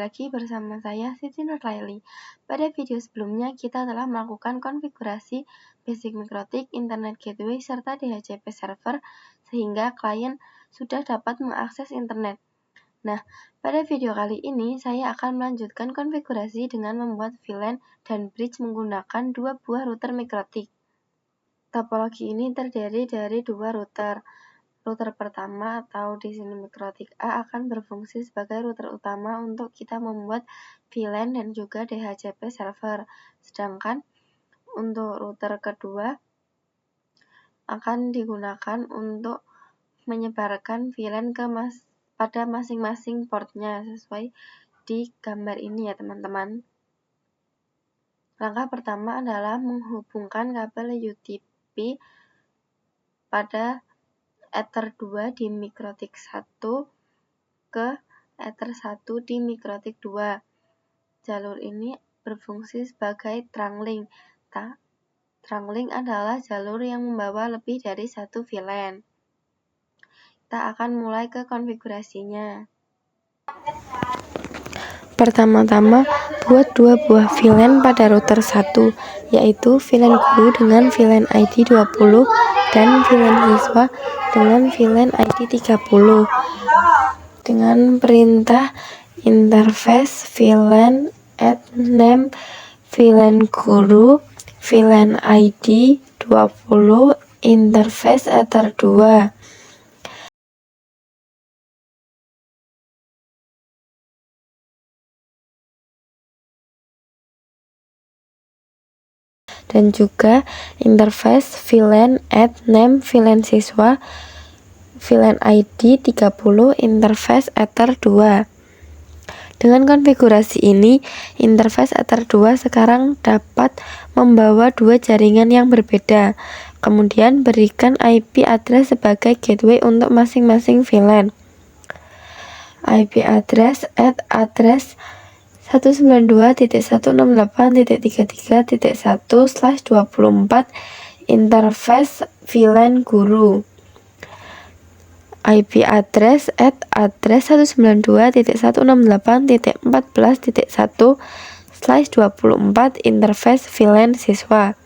lagi bersama saya Siti Nurlaili. Pada video sebelumnya kita telah melakukan konfigurasi Basic MikroTik, Internet Gateway, serta DHCP Server sehingga klien sudah dapat mengakses internet. Nah, pada video kali ini saya akan melanjutkan konfigurasi dengan membuat VLAN dan bridge menggunakan dua buah router MikroTik. Topologi ini terdiri dari dua router. Router pertama atau di sini MikroTik A akan berfungsi sebagai router utama untuk kita membuat VLAN dan juga DHCP server. Sedangkan untuk router kedua akan digunakan untuk menyebarkan VLAN pada masing-masing portnya sesuai di gambar ini ya teman-teman. Langkah pertama adalah menghubungkan kabel UTP pada Ether 2 di MikroTik 1 ke Ether 1 di MikroTik 2. Jalur ini berfungsi sebagai trunk link. Trunk link adalah jalur yang membawa lebih dari satu VLAN. Kita akan mulai ke konfigurasinya. Pertama-tama, buat dua buah VLAN pada router 1, yaitu VLAN guru dengan VLAN ID 20 dan VLAN siswa dengan VLAN ID 30. Dengan perintah interface VLAN add name VLAN guru VLAN ID 20 interface Ether 2. Dan juga interface VLAN add name VLAN siswa VLAN ID 30 interface Ether 2. Dengan konfigurasi ini, interface Ether 2 sekarang dapat membawa dua jaringan yang berbeda. Kemudian berikan IP address sebagai gateway untuk masing-masing VLAN. IP address at address 192.168.33.1/24 interface VLAN guru. IP address at address 192.168.14.1/24 interface VLAN siswa.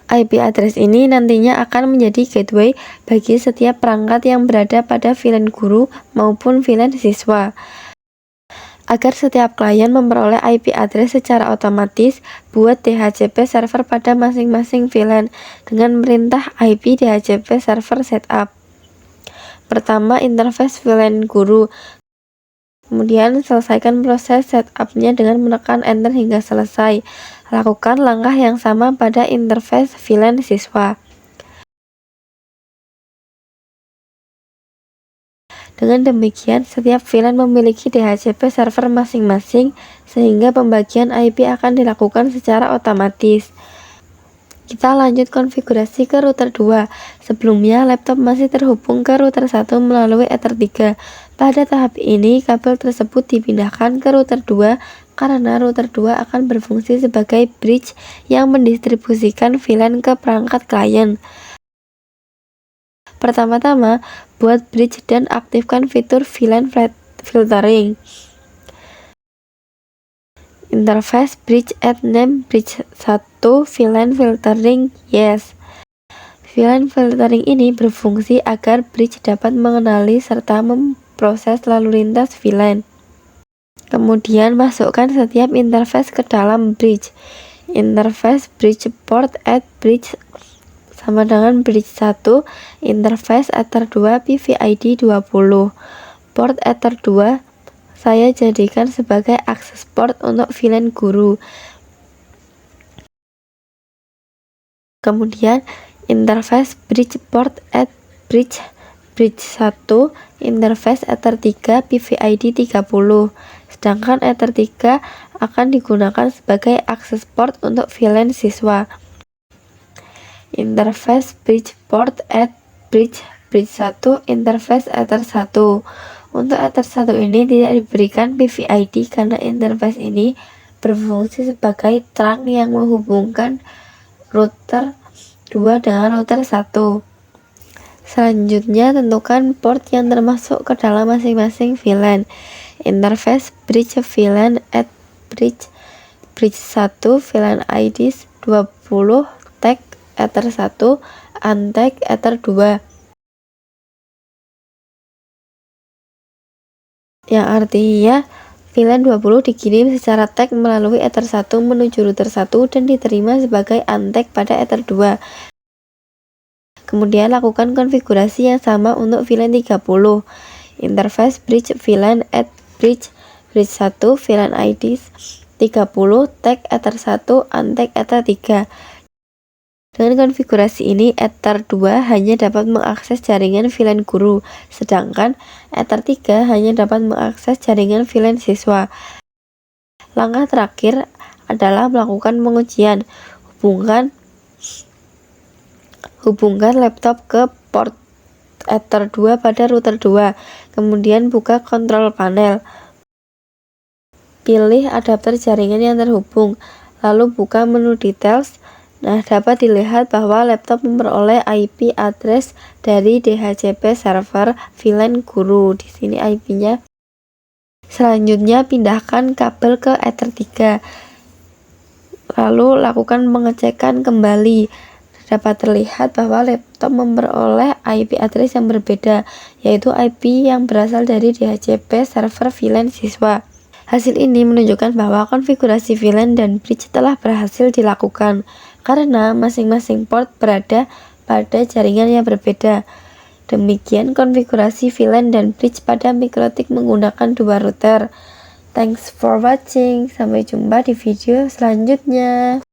IP address ini nantinya akan menjadi gateway bagi setiap perangkat yang berada pada VLAN guru maupun VLAN siswa. Agar setiap klien memperoleh IP address secara otomatis, buat DHCP server pada masing-masing VLAN dengan perintah IP DHCP server setup. Pertama, interface VLAN guru. Kemudian selesaikan proses setupnya dengan menekan enter hingga selesai. Lakukan langkah yang sama pada interface VLAN siswa. Dengan demikian, setiap VLAN memiliki DHCP server masing-masing, sehingga pembagian IP akan dilakukan secara otomatis. Kita lanjut konfigurasi ke router 2. Sebelumnya, laptop masih terhubung ke router 1 melalui Ether 3. Pada tahap ini, kabel tersebut dipindahkan ke router 2 karena router 2 akan berfungsi sebagai bridge yang mendistribusikan VLAN ke perangkat klien. Pertama-tama, buat bridge dan aktifkan fitur VLAN filtering. Interface bridge add name bridge 1 VLAN filtering yes. VLAN filtering ini berfungsi agar bridge dapat mengenali serta memproses lalu lintas VLAN. Kemudian masukkan setiap interface ke dalam bridge. Interface bridge port add bridge sama dengan bridge 1 interface Ether 2 PVID 20. Port Ether 2 saya jadikan sebagai akses port untuk VLAN guru. Kemudian interface bridge port add bridge 1 interface Ether 3 PVID 30. Sedangkan Ether 3 akan digunakan sebagai akses port untuk VLAN siswa. Interface bridge port add bridge 1 interface Ether 1. Untuk Ether 1 ini tidak diberikan PVID karena interface ini berfungsi sebagai trunk yang menghubungkan router 2 dengan router 1. Selanjutnya tentukan port yang termasuk ke dalam masing-masing VLAN. Interface bridge VLAN at bridge 1 VLAN IDs 20 tag Ether 1 untag Ether 2, yang artinya VLAN 20 dikirim secara tag melalui Ether 1 menuju router 1 dan diterima sebagai untag pada Ether 2. Kemudian lakukan konfigurasi yang sama untuk VLAN 30. Interface bridge VLAN at bridge 1 VLAN IDs 30 tag Ether 1 untag Ether 3. Dengan konfigurasi ini, Ether 2 hanya dapat mengakses jaringan VLAN guru, sedangkan Ether 3 hanya dapat mengakses jaringan VLAN siswa. Langkah terakhir adalah melakukan pengujian. Hubungkan laptop ke port Ether 2 pada router 2, kemudian buka kontrol panel. Pilih adapter jaringan yang terhubung, lalu buka menu details. Nah, dapat dilihat bahwa laptop memperoleh IP address dari DHCP server VLAN guru. Di sini IP-nya. Selanjutnya pindahkan kabel ke Ether 3. Lalu lakukan pengecekan kembali. Dapat terlihat bahwa laptop memperoleh IP address yang berbeda, yaitu IP yang berasal dari DHCP server VLAN siswa. Hasil ini menunjukkan bahwa konfigurasi VLAN dan bridge telah berhasil dilakukan, karena masing-masing port berada pada jaringan yang berbeda. Demikian konfigurasi VLAN dan bridge pada Mikrotik menggunakan dua router. Thanks for watching, sampai jumpa di video selanjutnya.